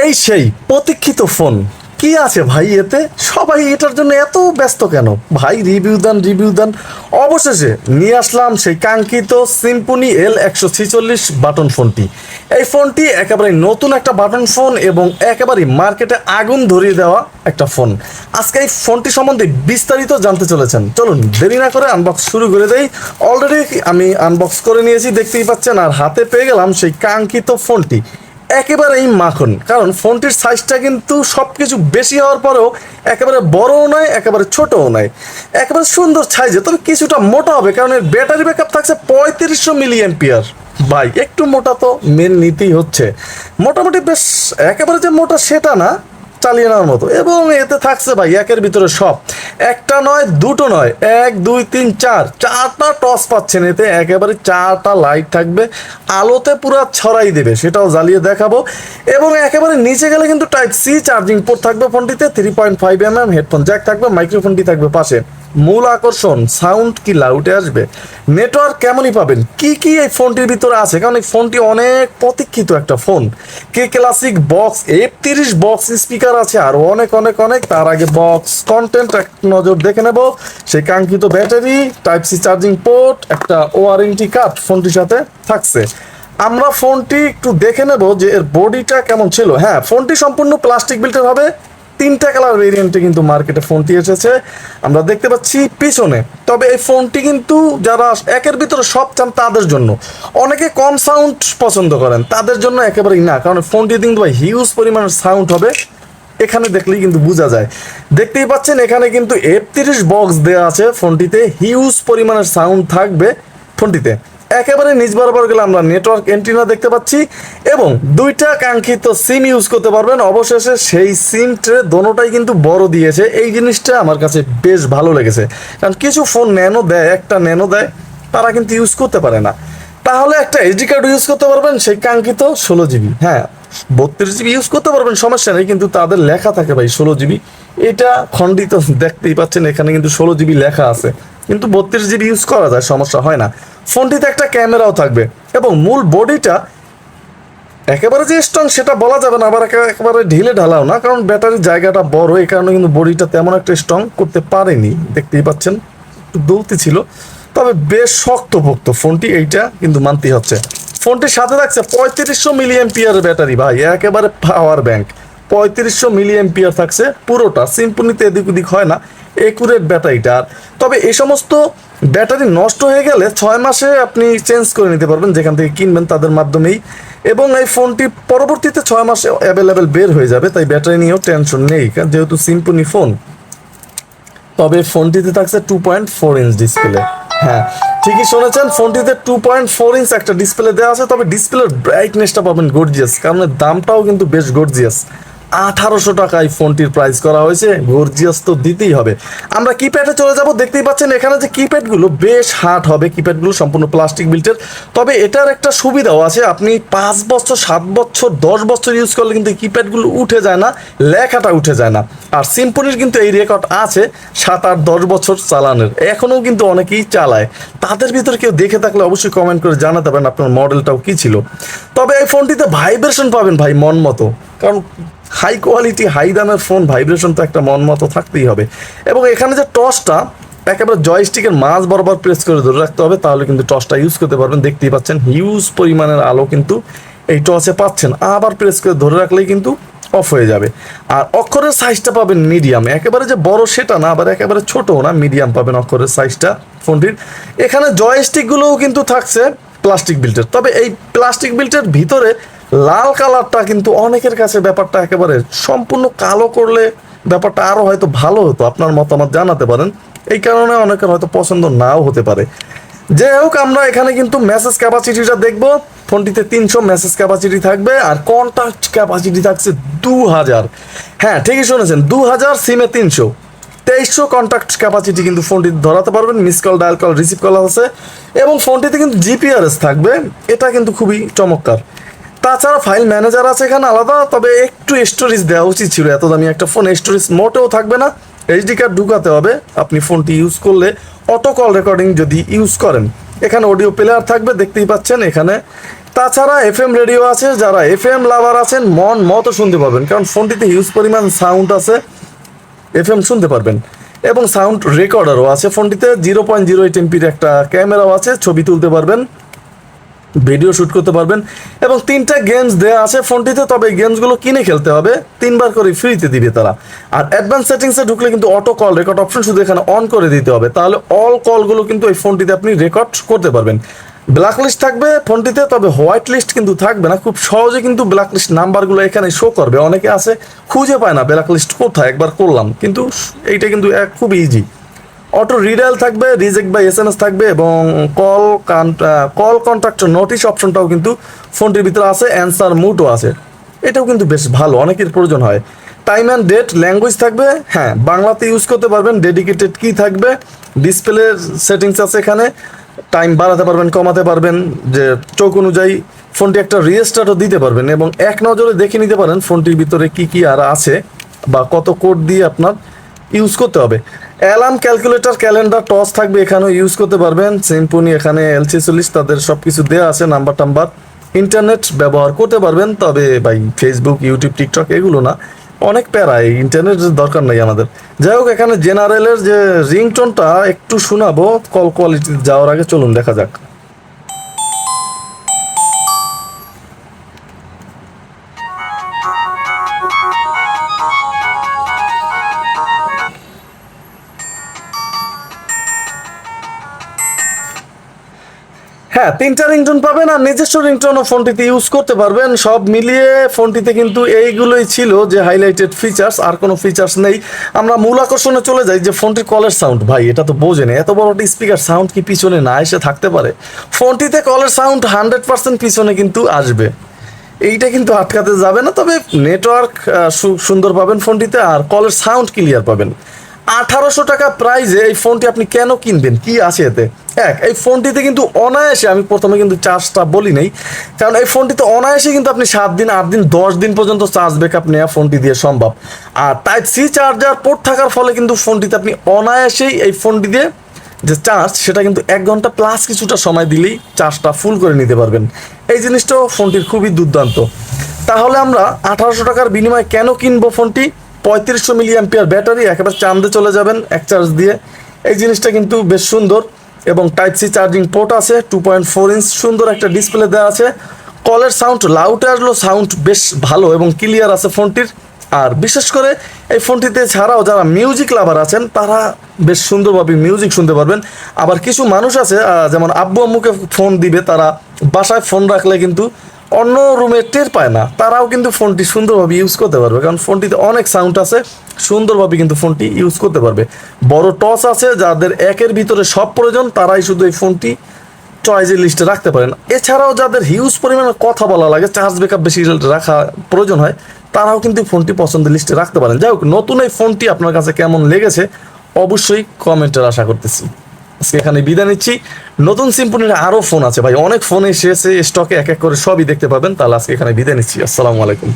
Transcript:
এই সেই প্রতীক্ষিত ফোন কি আছে ভাই এতে? সবাই এটার জন্য এত ব্যস্ত কেন ভাই? রিভিউ দেন। অবশেষে নিয়ে আসলাম সেই কাঙ্ক্ষিত সিম্ফনি L146 বাটন ফোনটি। এই ফোনটি একেবারে নতুন একটা বাটন ফোন এবং একেবারে মার্কেটে আগুন ধরিয়ে দেওয়া একটা ফোন। আজকে এই ফোনটি সম্বন্ধে বিস্তারিত জানতে চলেছেন। চলুন দেরি না করে আনবক্স শুরু করে দেই। অলরেডি আমি আনবক্স করে নিয়েছি, দেখতেই পাচ্ছেন, আর হাতে পেয়ে গেলাম সেই কাঙ্ক্ষিত ফোনটি। একেবারেই মাখন, কারণ ফোনটির সাইজটা কিন্তু সব কিছু বেশি হওয়ার পরেও একেবারে বড়ও নয়, একেবারে ছোটও নয়, একেবারে সুন্দর সাইজে, তবে কিছুটা মোটা হবে, কারণ এর ব্যাটারি ব্যাকআপ থাকছে 3500 মিলি অ্যাম্পিয়ার। ভাই একটু মোটা তো মেন নিতেই হচ্ছে, মোটামুটি বেশ একেবারে যে মোটা সেটা না, চালিয়ে নেওয়ার মতো। এবং এতে থাকছে ভাই একের ভিতরে সব, একটা নয় দুটো নয়, 1 2 3 4 4টা টস পাচ্ছেন এতে। একেবারে 4টা লাইট থাকবে, আলোতে পুরো ছড়াই দেবে, সেটাও জ্বালিয়ে দেখাবো। এবং একেবারে নিচে গেলে কিন্তু টাইপ সি চার্জিং পোর্ট থাকবে ফোনটিতে, 3.5 mm হেডফোন জ্যাক থাকবে, মাইক্রোফোনটি থাকবে পাশে। মূল আকর্ষণ সাউন্ড কি লাউডে আসবে, নেটওয়ার্ক কেমনই পাবেন, কি কি এই ফোনটির ভিতরে আছে, কারণ এই ফোনটি অনেক প্রতীক্ষিত একটা ফোন। কে classic box F30 box speaker আছে, আর অনেক অনেক অনেক। তার আগে বক্স কন্টেন্ট এক নজর দেখে নেব। সেই কাঙ্ক্ষিত battery, type C charging port, একটা ওয়ারেন্টি কার্ড ফোনটির সাথে থাকছে। আমরা ফোনটি একটু দেখে নেব যে এর বডিটা কেমন ছিল। হ্যাঁ, ফোনটি সম্পূর্ণ প্লাস্টিক বিল্টের হবে। 3টা কালার ভেরিয়েন্টে কিন্তু মার্কেটে ফোনটি এসেছে, আমরা দেখতে পাচ্ছি পিছনে। তবে এই ফোনটি কিন্তু যারা একের ভিতরে সব চান তাদের জন্য, অনেকে কম সাউন্ড পছন্দ করেন তাদের জন্য একেবারেই না, কারণ ফোনটি কিন্তু ভাই হিউজ পরিমাণের সাউন্ড হবে। এখানে দেখলেই কিন্তু বোঝা যায়, দেখতেই পাচ্ছেন এখানে কিন্তু F30 বক্স দেওয়া আছে ফোনটিতে, হিউজ পরিমাণের সাউন্ড থাকবে ফোনটিতে। একেবারে নিচ বরাবর গেলে আমরা নেটওয়ার্ক এন্টিনা দেখতে পাচ্ছি এবং 2টা কাঙ্ক্ষিত সিম ইউজ করতে পারবেন। অবশেষে সেই সিম ট্রে দোনোটাই কিন্তু বড় দিয়েছে, এই জিনিসটা আমার কাছে বেশ ভালো লেগেছে। কারণ কিছু ফোন ন্যানো দেয়, একটা ন্যানো দেয়, তারা কিন্তু ইউজ করতে পারে না। তাহলে একটা এসডি কার্ড ইউজ করতে পারবেন, সেই কাঙ্ক্ষিত 16 GB। হ্যাঁ, 32 GB ইউজ করতে পারবেন, সমস্যা নেই, কিন্তু তাদের লেখা থাকে ভাই 16 GB। এটা খণ্ডিত, দেখতেই পাচ্ছেন এখানে কিন্তু 16 GB লেখা আছে, কিন্তু 32 GB ইউজ করা যায়, সমস্যা হয় না। ফোনটিতে একটা ক্যামেরাও থাকবে এবং মূল বডিটা একেবারে যে স্ট্রং সেটা বলা যাবে না, আবার একেবারে ঢিলে ঢালাও না, কারণ ব্যাটারির জায়গাটা বড়, এই কারণে কিন্তু বডিটা তেমন একটা স্ট্রং করতে পারেনি। দেখতেই পাচ্ছেন একটু দুলতি ছিল, তবে বেশ শক্তপোক্ত ফোনটি, এইটা কিন্তু মানতেই হচ্ছে। ফোনটির সাথে থাকছে 3500 মিলি অ্যাম্পিয়ার ব্যাটারি, ভাই একেবারে পাওয়ার ব্যাংক। 3500 মিলি অ্যাম্পিয়ার থাকছে পুরোটা, সিম্পনিতে এদিক ওদিক হয় না, একুরেট ব্যাটারিটা। তবে এই সমস্ত ব্যাটারি নষ্ট হয়ে গেলে 6 মাসে আপনি চেঞ্জ করে নিতে পারবেন, যেখান থেকে কিনবেন তাদের মাধ্যমেই। এবং এই ফোনটি পরবর্তীতে 6 মাসে অ্যাভেলেবেল বের হয়ে যাবে, তাই ব্যাটারি নিয়েও টেনশন নেই, যেহেতু সিম্পনি ফোন। তবে ফোনটিতে থাকছে 2.4 ইঞ্চ ডিসপ্লে। হ্যাঁ, ঠিকই শুনেছেন, ফোনটিতে 2.4 ইঞ্চ একটা ডিসপ্লে দেওয়া আছে। তবে ডিসপ্লের ব্রাইটনেসটা পাবেন গর্জিয়াস, কারণ দামটাও কিন্তু বেশ গর্জিয়াস। 1800 টাকায় ফোনটির প্রাইস করা হয়েছে, গর্জিয়াস তো দিতেই হবে। আমরা কিপ্যাডে চলে যাব, দেখতেই পাচ্ছেন এখানে যে কিপ্যাডগুলো বেশ হার্ড হবে, কিপ্যাডগুলো সম্পূর্ণ প্লাস্টিক বিল্টের। তবে এটার একটা সুবিধাও আছে, আপনি 5 বছর 7 বছর 10 বছর ইউজ করলে কিন্তু কিপ্যাডগুলো উঠে যায় না, লেখাটা উঠে যায় না। আর সিম্পনির কিন্তু এই রেকর্ড আছে 7 8 10 বছর চালানোর, এখনও কিন্তু অনেকেই চালায়। তাদের ভিতরে কেউ দেখে থাকলে অবশ্যই কমেন্ট করে জানাতে পারেন আপনার মডেলটাও কী ছিল। তবে এই ফোনটিতে ভাইব্রেশন পাবেন ভাই মন মতো, কারণ হাই কোয়ালিটি হাই দামের ফোন, ভাইব্রেশন তো একটা মন মতো থাকতেই হবে। এবং এখানে যে টসটা, একেবারে জয়স্টিকের মাঝ বরাবর প্রেস করে ধরে রাখতে হবে, তাহলে কিন্তু টসটা ইউজ করতে পারবেন। দেখতেই পাচ্ছেন হিউজ পরিমাণের আলো কিন্তু এই টসে পাচ্ছেন, আবার প্রেস করে ধরে রাখলেই কিন্তু অফ হয়ে যাবে। আর অক্ষরের সাইজটা পাবেন মিডিয়াম, একেবারে যে বড় সেটা না, আবার একেবারে ছোটও না, মিডিয়াম পাবেন অক্ষরের সাইজটা ফোনটির। এখানে জয়স্টিকগুলোও কিন্তু থাকছে প্লাস্টিক বিল্টের। তবে এই প্লাস্টিক বিল্টের ভিতরে লাল কালারটা কিন্তু অনেকের কাছে ব্যাপারটা একেবারে সম্পূর্ণ কালো করলে ব্যাপারটা আরও হয়তো ভালো হতো, আপনার মতামত জানাতে পারেন। এই কারণে অনেকের হয়তো পছন্দ নাও হতে পারে। যাই হোক, আমরা এখানে কিন্তু মেসেজ ক্যাপাসিটিটা দেখবো। ফোনটিতে 300 মেসেজ ক্যাপাসিটি থাকবে, আর কন্ট্যাক্ট ক্যাপাসিটি থাকছে 2000। হ্যাঁ, ঠিকই শুনেছেন, 2000, সিমে 300, 2300 কন্ট্যাক্ট ক্যাপাসিটি কিন্তু ফোনটিতে ধরাতে পারবেন। Miss call, dial call, receive call আছে। এবং ফোনটিতে কিন্তু জিপিআরএস থাকবে, এটা কিন্তু খুবই চমৎকার। তাছাড়া ফাইল ম্যানেজার আছে এখানে আলাদা, তবে একটু স্টোরেজ দেওয়া উচিত ছিল, এত দামি একটা ফোন স্টোরেজ মোটেও থাকবে না। এইচডি কার্ড ঢুকাতে হবে আপনি ফোনটি ইউজ করলে, অটো কল রেকর্ডিং যদি ইউজ করেন। এখানে অডিও প্লেয়ার থাকবে, দেখতেই পাচ্ছেন এখানে তাছাড়া এফএম রেডিও আছে, যারা এফএম লাভার আছেন মন মতো শুনতে পারবেন, কারণ ফোনটিতে হিউজ পরিমাণ সাউন্ড আছে, এফএম শুনতে পারবেন। এবং সাউন্ড রেকর্ডারও আছে ফোনটিতে, 0.08 এমপির একটা ক্যামেরাও আছে, ছবি তুলতে পারবেন, ভিডিও শ্যুট করতে পারবেন। এবং 3টা গেমস দেওয়া আছে ফোনটিতে, তবে এই গেমসগুলো কিনে খেলতে হবে, 3বার করে ফ্রিতে দিবে তারা। আর অ্যাডভান্স সেটিংসে ঢুকলে কিন্তু অটো কল রেকর্ড অপশন শুধু এখানে অন করে দিতে হবে, তাহলে অল কলগুলো কিন্তু এই ফোনটিতে আপনি রেকর্ড করতে পারবেন। ব্ল্যাক লিস্ট থাকবে ফোনটিতে, তবে হোয়াইট লিস্ট কিন্তু থাকবে না, খুব সহজে কিন্তু ব্ল্যাক লিস্ট নাম্বারগুলো এখানে শো করবে। অনেকে আছে খুঁজে পায় না ব্ল্যাক লিস্ট কোথায়, একবার করলাম, কিন্তু এইটা কিন্তু খুব ইজি। অটো রিডায়াল থাকবে, রিজেক্ট বাই এসএমএস থাকবে, এবং কল কন্ট্যাক্ট নোটিশ অপশনটাও কিন্তু ফোনটির ভিতরে আছে, অ্যান্সার মুডও আছে, এটাও কিন্তু বেশ ভালো, অনেকের প্রয়োজন হয়। টাইম অ্যান্ড ডেট ল্যাঙ্গুয়েজ থাকবে, হ্যাঁ বাংলাতে ইউজ করতে পারবেন। ডেডিকেটেড কি থাকবে, ডিসপ্লে সেটিংস আছে এখানে, টাইম বাড়াতে পারবেন, কমাতে পারবেন, যে চোখ অনুযায়ী ফোনটি একটা রিস্টার্টও দিতে পারবেন, এবং এক নজরে দেখে নিতে পারেন ফোনটির ভিতরে কি কি আর আছে বা কত কোড দিয়ে আপনার ইউজ করতে হবে। অ্যালার্ম, ক্যালকুলেটর, ক্যালেন্ডার, টস থাকবে, এখানেও ইউজ করতে পারবেন। সিম্পনি এখানে L46 তাদের সব কিছু দেওয়া আছে, নাম্বার টাম্বার। ইন্টারনেট ব্যবহার করতে পারবেন, তবে ভাই ফেসবুক, ইউটিউব, টিকটক এগুলো না, অনেক প্যারা, এই ইন্টারনেটের দরকার নেই আমাদের। যাই হোক, এখানে জেনারেলের যে রিংটোনটা একটু শোনাবো কল কোয়ালিটি যাওয়ার আগে, চলুন দেখা যাক। হ্যাঁ, 3টা রিংটোন পাবেন, আর নিজস্ব রিংটোনও ফোনটিতে ইউজ করতে পারবেন। সব মিলিয়ে ফোনটিতে কিন্তু এইগুলোই ছিল যে হাইলাইটেড ফিচার্স, আর কোনো ফিচার্স নেই। আমরা মূল আকর্ষণে চলে যাই, যে ফোনটির কলের সাউন্ড। ভাই এটা তো বোঝেন, এত বড় একটা স্পিকার সাউন্ড কি পিছনে না এসে থাকতে পারে? ফোনটিতে কলের সাউন্ড 100% পিছনে কিন্তু আসবে, এইটা কিন্তু আটকাতে যাবে না। তবে নেটওয়ার্ক সুন্দর পাবেন ফোনটিতে, আর কলের সাউন্ড ক্লিয়ার পাবেন। 1800 টাকা প্রাইজে এই ফোনটি আপনি কেন কিনবেন, কি আছে এতে? এই ফোনটিতে কিন্তু অনায়াসে, আমি প্রথমে কিন্তু চার্জটা বলি নেই, কারণ এই ফোনটিতে অনায়াসে কিন্তু আপনি 7 দিন, 8 দিন, 10 দিন পর্যন্ত চার্জ ব্যাকআপ নেওয়া ফোনটি দিয়ে সম্ভব। আর Type-C চার্জার পোর্ট থাকার ফলে কিন্তু ফোনটিতে আপনি অনায়াসেই এই ফোনটি দিয়ে যে চার্জ, সেটা কিন্তু 1 ঘন্টা প্লাস কিছুটা সময় দিলেই চার্জটা ফুল করে নিতে পারবেন। এই জিনিসটাও ফোনটির খুবই দুর্দান্ত। তাহলে আমরা 1800 টাকার বিনিময়ে কেন কিনবো ফোনটি? 3500 মিলি অ্যাম্পিয়ার ব্যাটারি, একেবারে চাঁদে চলে যাবেন এক চার্জ দিয়ে। এই জিনিসটা কিন্তু বেশ সুন্দর, এবং Type-C চার্জিং পোর্ট আছে, 2.4 ইঞ্চ সুন্দর একটা ডিসপ্লে দেওয়া আছে। কলের সাউন্ড লাউডে আসলো, সাউন্ড বেশ ভালো এবং ক্লিয়ার আছে ফোনটির। আর বিশেষ করে এই ফোনটিতে ছাড়াও যারা মিউজিক লাভার আছেন, তারা বেশ সুন্দরভাবে মিউজিক শুনতে পারবেন। আবার কিছু মানুষ আছে, যেমন আব্বু আম্মুকে ফোন দিবে, তারা বাসায় ফোন রাখলে কিন্তু অন্য রুমে টের পায় না, তারাও কিন্তু ফোনটি সুন্দরভাবে ইউজ করতে পারবে, কারণ ফোনটিতে অনেক সাউন্ড আছে, সুন্দরভাবে কিন্তু ফোনটি ইউজ করতে পারবে। বড় টস আছে, যাদের একের ভিতরে সব প্রয়োজন তারাই শুধু এই ফোনটি চয়েসের লিস্টে রাখতে পারেন। এছাড়াও যাদের হিউজ পরিমাণে কথা বলা লাগে, চার্জ ব্যাকআপ বেশি রাখা প্রয়োজন হয়, তারাও কিন্তু ফোনটি পছন্দের লিস্টে রাখতে পারেন। যাই হোক, নতুন এই ফোনটি আপনার কাছে কেমন লেগেছে অবশ্যই কমেন্টের আশা করতেছি। আজকে এখানে বিদায় নিচ্ছি। নতুন সিম্পনির আরও ফোন আছে ভাই, অনেক ফোন এসেছে স্টকে, এক এক করে সবই দেখতে পাবেন। তাহলে আজকে এখানে বিদায় নিচ্ছি। আসসালামু আলাইকুম।